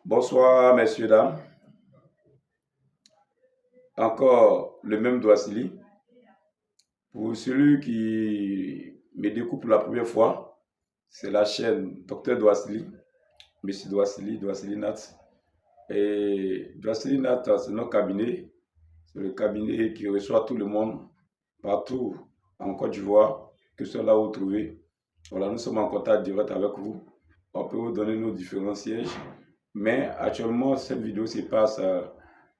Bonsoir, messieurs, dames. Encore le même Douassili. Pour celui qui me découvre pour la première fois, c'est la chaîne Dr Douassili, Monsieur Douassili Nat. Et Douassili Nat, c'est notre cabinet. C'est le cabinet qui reçoit tout le monde, partout en Côte d'Ivoire, que ce soit là où vous trouvez. Voilà, nous sommes en contact direct avec vous. On peut vous donner nos différents sièges. Mais actuellement, cette vidéo se passe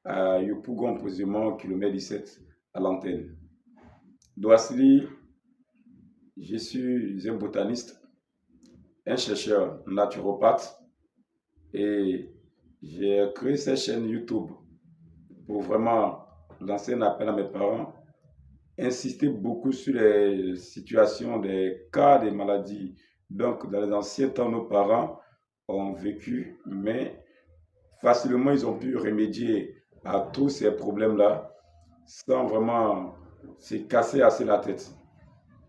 à Yopougon, précisément au kilomètre 17 à l'antenne. Douassili, je suis un botaniste, un chercheur naturopathe et j'ai créé cette chaîne YouTube pour vraiment lancer un appel à mes parents, insister beaucoup sur les situations des cas des maladies. Donc, dans les anciens temps, nos parents ont vécu, mais facilement, ils ont pu remédier à tous ces problèmes-là sans vraiment se casser assez la tête.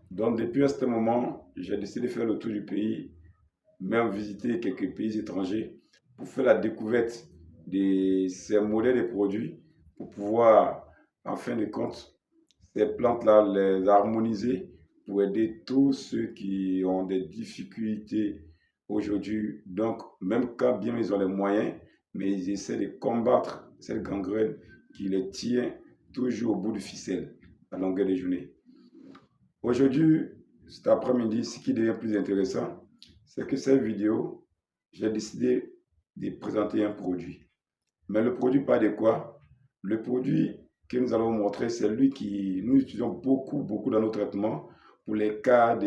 Donc, depuis ce moment, j'ai décidé de faire le tour du pays, même visiter quelques pays étrangers pour faire la découverte de ces modèles de produits, pour pouvoir, en fin de compte, ces plantes-là, les harmoniser pour aider tous ceux qui ont des difficultés aujourd'hui. Donc, même quand bien ils ont les moyens, mais ils essaient de combattre cette gangrène qui les tient toujours au bout du ficelle à longueur de journée. Aujourd'hui, cet après-midi, ce qui devient plus intéressant, c'est que cette vidéo, j'ai décidé de présenter un produit. Mais le produit pas de quoi? Le produit que nous allons vous montrer, c'est lui qui nous utilisons beaucoup dans nos traitements pour les cas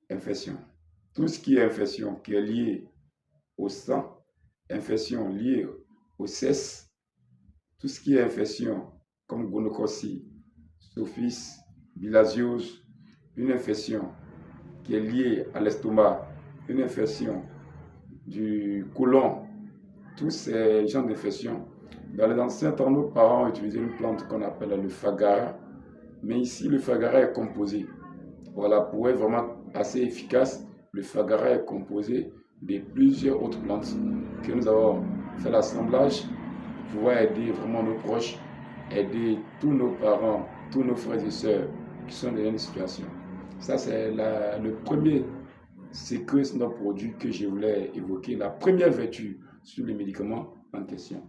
d'infection. Tout ce qui est infection qui est lié au sang, infection liée au cesse, tout ce qui est infection comme gonococcie, sophis, bilharziose, une infection qui est liée à l'estomac, une infection du côlon, tous ces genres d'infections. Dans les anciens temps, nos parents utilisaient une plante qu'on appelle le fagara, mais ici le fagara est composé. Voilà, pour être vraiment assez efficace, le fagara est composé de plusieurs autres plantes que nous avons fait l'assemblage pour pouvoir aider vraiment nos proches, aider tous nos parents, tous nos frères et sœurs qui sont dans une situation. Ça, c'est le premier secret sur nos produits que je voulais évoquer, la première vertu sur les médicaments en question.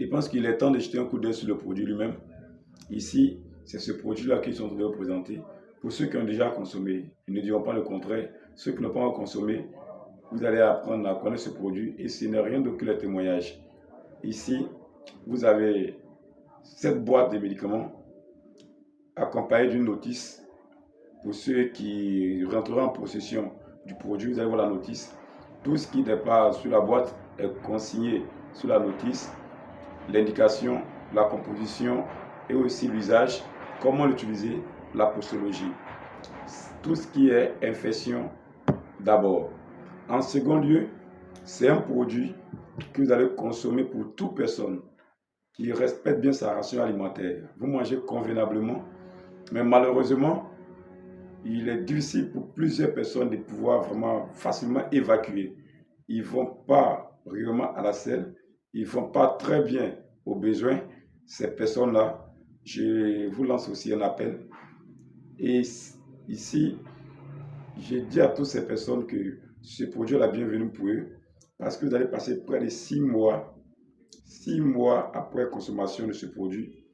Je pense qu'il est temps de jeter un coup d'œil sur le produit lui-même. Ici, c'est ce produit-là qu'ils sont en train de vous présenter. Pour ceux qui ont déjà consommé, ils ne diront pas le contraire. Ceux qui n'ont pas consommé, vous allez apprendre à connaître ce produit et ce n'est rien d'autre que le témoignage. Ici, vous avez cette boîte de médicaments accompagnée d'une notice. Pour ceux qui rentreront en possession du produit, vous allez voir la notice. Tout ce qui n'est pas sur la boîte est consigné sur la notice. L'indication, la composition et aussi l'usage, comment l'utiliser, la posologie. Tout ce qui est infection d'abord. En second lieu, c'est un produit que vous allez consommer pour toute personne qui respecte bien sa ration alimentaire. Vous mangez convenablement, mais malheureusement, il est difficile pour plusieurs personnes de pouvoir vraiment facilement évacuer. Ils ne vont pas réellement à la selle, ils ne vont pas très bien aux besoins. Ces personnes-là, je vous lance aussi un appel. Et ici, je dis à toutes ces personnes que ce produit est la bienvenue pour eux parce que vous allez passer près de 6 mois après consommation de ce produit.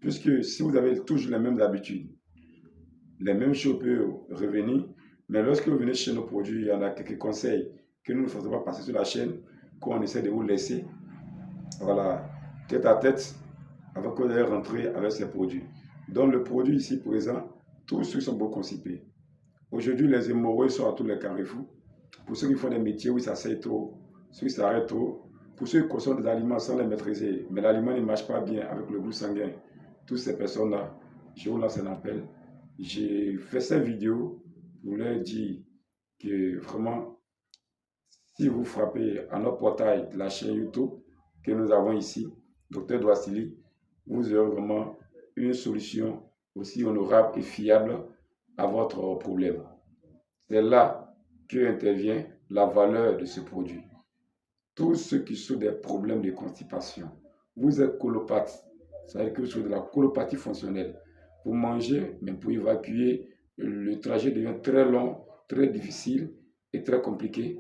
Puisque si vous avez toujours les mêmes habitudes, les mêmes choses peuvent revenir, mais lorsque vous venez chez nos produits, il y en a quelques conseils que nous ne faisons pas passer sur la chaîne, qu'on essaie de vous laisser, voilà, tête à tête, avant que vous allez rentrer avec ces produits. Donc le produit ici présent, tous ceux sont beaucoup constipés. Aujourd'hui, les hémorroïdes sont à tous les carrefours. Pour ceux qui font des métiers où ça sert trop, ceux qui s'arrêtent trop, pour ceux qui consomment des aliments sans les maîtriser, mais l'aliment ne marche pas bien avec le goût sanguin, toutes ces personnes-là, je vous lance un appel. J'ai fait cette vidéo pour leur dire que vraiment, si vous frappez à notre portail de la chaîne YouTube que nous avons ici, Dr Douassili, vous aurez vraiment une solution aussi honorable et fiable à votre problème. C'est là que intervient la valeur de ce produit. tous ceux qui souffrent des problèmes de constipation. Vous êtes colopathe, ça veut dire que vous souffrez de la colopathie fonctionnelle. Vous mangez, mais pour évacuer, le trajet devient très long, très difficile et très compliqué.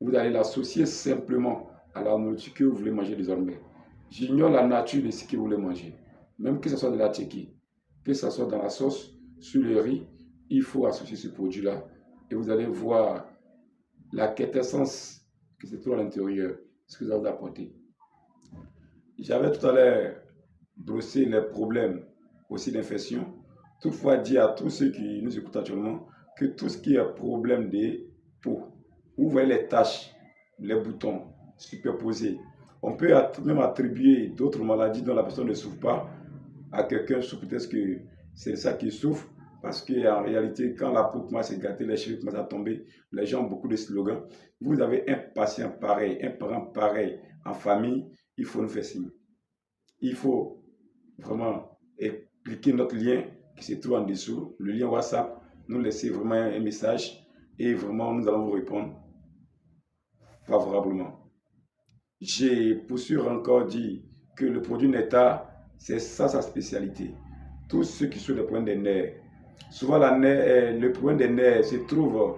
Vous allez l'associer simplement à la nourriture que vous voulez manger désormais. J'ignore la nature de ce que vous voulez manger. Même que ce soit de la tchéquie, que ce soit dans la sauce, sur le riz, il faut associer ce produit-là et vous allez voir la quintessence que se trouve à l'intérieur, ce que ça vous apporter. J'avais tout à l'heure brossé les problèmes aussi d'infection. Toutefois, dire à tous ceux qui nous écoutent actuellement que tout ce qui est problème de peau, vous voyez les taches, les boutons superposés, on peut même attribuer d'autres maladies dont la personne ne souffre pas à quelqu'un sous prétexte que c'est ça qui souffre, parce qu'en réalité, quand la peau commence à se gâter, les cheveux commencent à tomber, les gens ont beaucoup de slogans. Vous avez un patient pareil, un parent pareil en famille, il faut nous faire signe. Il faut vraiment cliquer notre lien qui se trouve en dessous, le lien WhatsApp, nous laisser vraiment un message et vraiment nous allons vous répondre favorablement. J'ai pour sûr encore dit que le produit Nectar, c'est ça sa spécialité. Tous ceux qui sont des problèmes des nerfs. Souvent, le problème des nerfs se trouve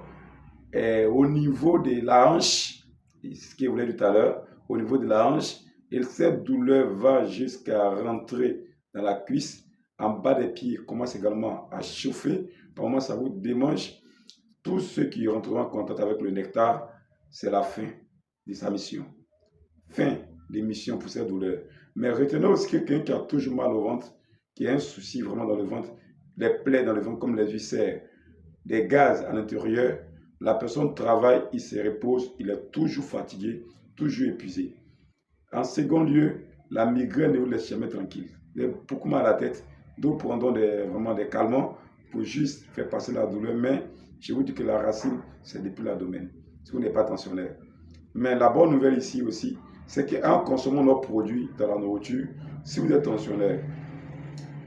au niveau de la hanche, ce que vous voulez tout à l'heure, au niveau de la hanche, et cette douleur va jusqu'à rentrer dans la cuisse, en bas des pieds, commence également à chauffer. Par moment, ça vous démange. Tous ceux qui rentreront en contact avec le nectar, c'est la fin de sa mission. Fin des missions pour cette douleur. Mais retenez aussi quelqu'un qui a toujours mal au ventre, qui a un souci vraiment dans le ventre, des plaies dans le ventre comme les ulcères, des gaz à l'intérieur, la personne travaille, il se repose, il est toujours fatigué, toujours épuisé. En second lieu, la migraine ne vous laisse jamais tranquille. Vous avez beaucoup mal à la tête, d'autres prendront vraiment des calmants pour juste faire passer la douleur, mais je vous dis que la racine, c'est depuis l'abdomen, si vous n'êtes pas tensionnaire. Mais la bonne nouvelle ici aussi, c'est qu'en consommant nos produits dans la nourriture, si vous êtes tensionnaire,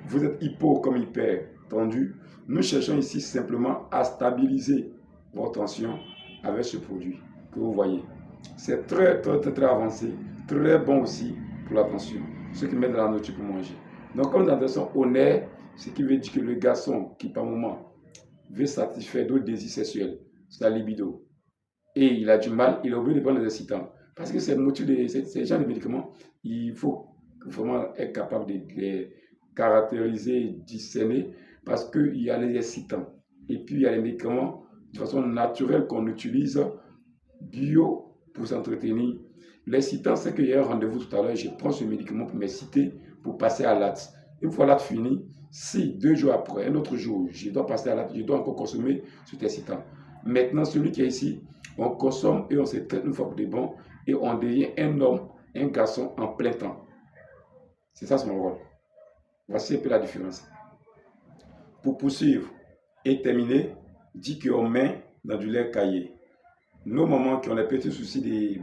vous êtes hypo comme hyper tendu, nous cherchons ici simplement à stabiliser votre tension avec ce produit que vous voyez. C'est très avancé, très bon aussi pour la tension, ceux qui mettent de la nourriture pour manger. Donc comme dans la version honnête, ce qui veut dire que le garçon qui par moment veut satisfaire d'autres désirs sexuels, c'est la libido, et il a du mal, il est obligé de prendre des excitants. Parce que ces genres de médicaments, il faut vraiment être capable de les caractériser, discerner, parce qu'il y a les excitants. Et puis il y a les médicaments de façon naturelle qu'on utilise, bio, pour s'entretenir. L'excitant, c'est qu'il y a un rendez-vous tout à l'heure, je prends ce médicament pour m'exciter, pour passer à l'acte. Une fois l'acte fini, si 2 jours après, un autre jour, je dois passer à l'acte, je dois encore consommer cet excitant. Maintenant, celui qui est ici, on consomme et on se traite une fois pour des bons et on devient un homme, un garçon en plein temps. C'est ça son rôle. Voici un peu la différence. Pour poursuivre et terminer, dit qu'on met dans du lait caillé. Nos mamans qui ont les petits soucis des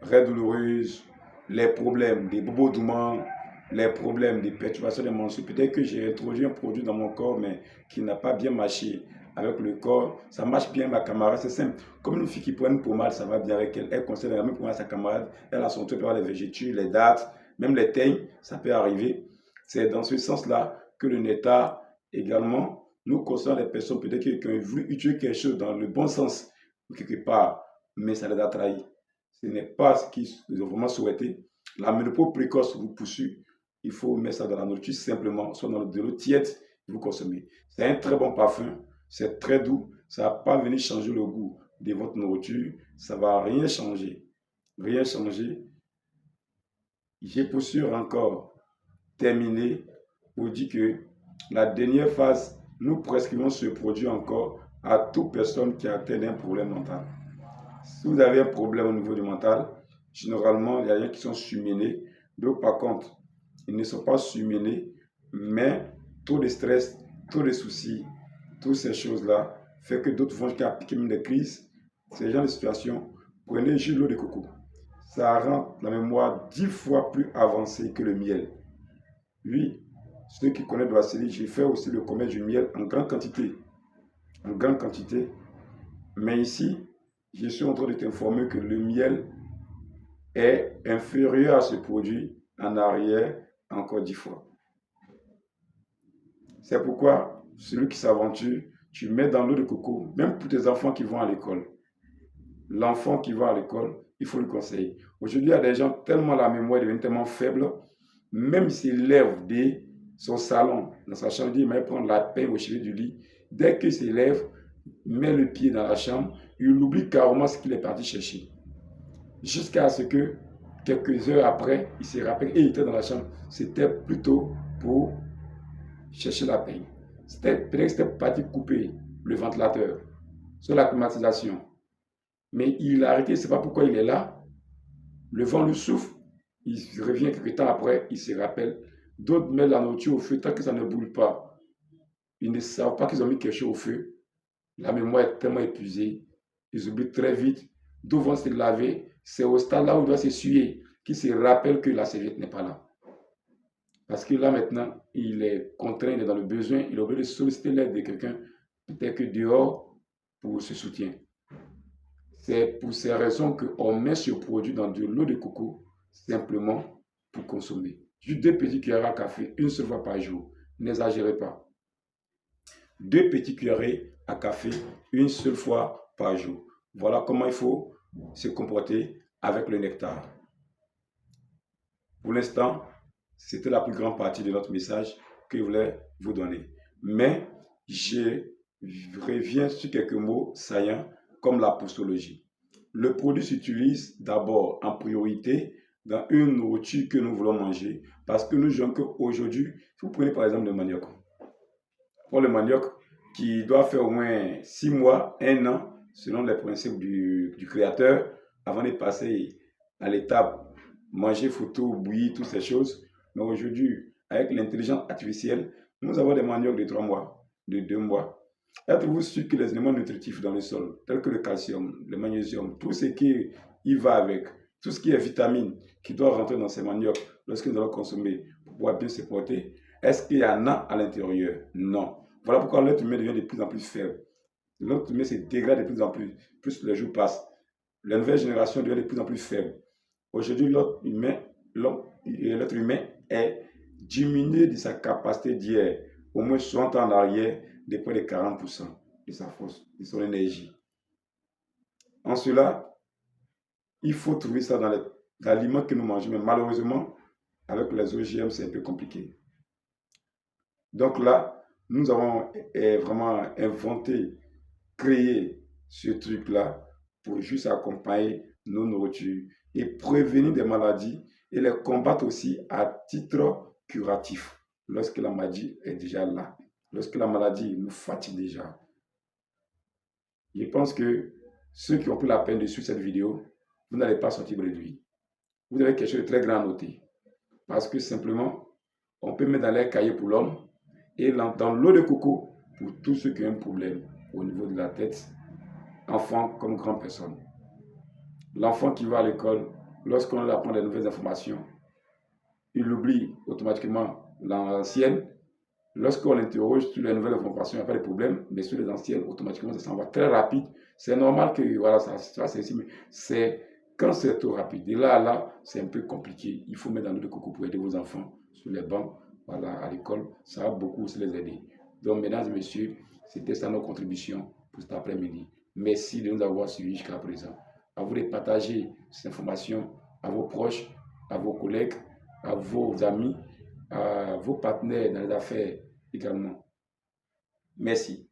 raies douloureuses, les problèmes des bobos doumants, les problèmes des perturbations des menstrues, peut-être que j'ai introduit un produit dans mon corps mais qui n'a pas bien marché avec le corps, ça marche bien ma camarade, c'est simple. Comme une fille qui prend une pommade, ça va bien avec elle, elle conseille la même pommade à sa camarade, elle a son truc, elle a les végétures, les dattes, même les teignes, ça peut arriver. C'est dans ce sens-là que le nectar également nous concerne les personnes peut-être qui ont voulu utiliser quelque chose dans le bon sens, quelque part, mais ça les a trahis. Ce n'est pas ce qu'ils ont vraiment souhaité. La ménopause précoce vous poursuit, il faut mettre ça dans la nourriture simplement, soit dans de l'eau tiède, vous consommez. C'est un très bon parfum. C'est très doux, ça ne va pas venir changer le goût de votre nourriture, ça ne va rien changer. Rien changer. J'ai pour sûr encore terminé pour dire que la dernière phase, nous prescrivons ce produit encore à toute personne qui a atteint un problème mental. Si vous avez un problème au niveau du mental, généralement, il y a des gens qui sont surmenés. D'autres, par contre, ils ne sont pas surmenés, mais trop de stress, trop de soucis, toutes ces choses-là fait que d'autres vont jusqu'à appliquer même des crises. Ces genres de situations, prenez juste l'eau de coco. Ça rend la mémoire 10 fois plus avancée que le miel. Oui, ceux qui connaissent de la série, j'ai fait aussi le commerce du miel en grande quantité. En grande quantité. Mais ici, je suis en train de t'informer que le miel est inférieur à ce produit en arrière encore 10 fois. C'est pourquoi celui qui s'aventure, tu mets dans l'eau de coco, même pour tes enfants qui vont à l'école. L'enfant qui va à l'école, il faut le conseiller. Aujourd'hui, il y a des gens tellement la mémoire devient tellement faible, même s'il lève de son salon, dans sa chambre, il va prendre la paille au chevet du lit. Dès qu'il s'élève, met le pied dans la chambre, il oublie carrément ce qu'il est parti chercher. Jusqu'à ce que, quelques heures après, il se rappelle et il était dans la chambre. C'était plutôt pour chercher la paille. Peut-être que c'était parti couper le ventilateur sur la climatisation. Mais il a arrêté, je ne sait pas pourquoi il est là. Le vent lui souffle, il revient quelques temps après, il se rappelle. D'autres mettent la nourriture au feu tant que ça ne brûle pas. Ils ne savent pas qu'ils ont mis quelque chose au feu. La mémoire est tellement épuisée. Ils oublient très vite. D'où vont se laver. C'est au stade là où il doit s'essuyer qu'il se rappelle que la serviette n'est pas là. Parce que là maintenant, il est contraint, il est dans le besoin, il est obligé de solliciter l'aide de quelqu'un, peut-être que dehors, pour ce soutien. C'est pour ces raisons qu'on met ce produit dans de l'eau de coco, simplement pour consommer. Juste 2 petites cuillères à café, une seule fois par jour. N'exagérez pas. 2 petites cuillères à café, une seule fois par jour. Voilà comment il faut se comporter avec le nectar. Pour l'instant, c'était la plus grande partie de notre message que je voulais vous donner. Mais je reviens sur quelques mots saillants comme la postologie. Le produit s'utilise d'abord en priorité dans une nourriture que nous voulons manger parce que nous jouons qu'aujourd'hui, si vous prenez par exemple le manioc, pour le manioc qui doit faire au moins 6 mois, 1 an, selon les principes du créateur, avant de passer à l'étape manger, photo, bouillir, toutes ces choses. Mais aujourd'hui, avec l'intelligence artificielle, nous avons des maniocs de 3 mois, de 2 mois. Êtes-vous sûr que les éléments nutritifs dans le sol, tels que le calcium, le magnésium, tout ce qui y va avec, tout ce qui est vitamine qui doit rentrer dans ces maniocs lorsque nous allons consommer pour pouvoir bien se porter, est-ce qu'il y en a à l'intérieur? Non. Voilà pourquoi l'être humain devient de plus en plus faible. L'être humain se dégrade de plus en plus, plus les jours passent. La nouvelle génération devient de plus en plus faible. Aujourd'hui, l'être humain est diminué de sa capacité d'hier, au moins 60 ans en arrière, de près de 40% de sa force, de son énergie. En cela, il faut trouver ça dans l'aliment que nous mangeons, mais malheureusement, avec les OGM, c'est un peu compliqué. Donc là, nous avons vraiment inventé, créé ce truc-là pour juste accompagner nos nourritures et prévenir des maladies et les combattre aussi à titre curatif lorsque la maladie est déjà là, lorsque la maladie nous fatigue déjà. Je pense que ceux qui ont pris la peine de suivre cette vidéo, vous n'allez pas sortir réduit. Vous avez quelque chose de très grand à noter. Parce que simplement, on peut mettre dans l'air cahier pour l'homme et dans l'eau de coco pour tous ceux qui ont un problème au niveau de la tête, enfant comme grande personne. L'enfant qui va à l'école, lorsqu'on lui apprend des nouvelles informations, il oublie automatiquement l'ancienne. Lorsqu'on l'interroge sur les nouvelles informations, il n'y a pas de problème, mais sur les anciennes, automatiquement, ça s'en va très rapide. C'est normal que voilà, ça c'est ici, mais c'est quand c'est trop rapide. De là à là, c'est un peu compliqué. Il faut mettre dans l'eau de coco pour aider vos enfants sur les bancs, voilà, à l'école. Ça va beaucoup aussi les aider. Donc, mesdames et messieurs, c'était ça nos contributions pour cet après-midi. Merci de nous avoir suivis jusqu'à présent. À vous de partager ces informations à vos proches, à vos collègues, à vos amis, à vos partenaires dans les affaires également. Merci.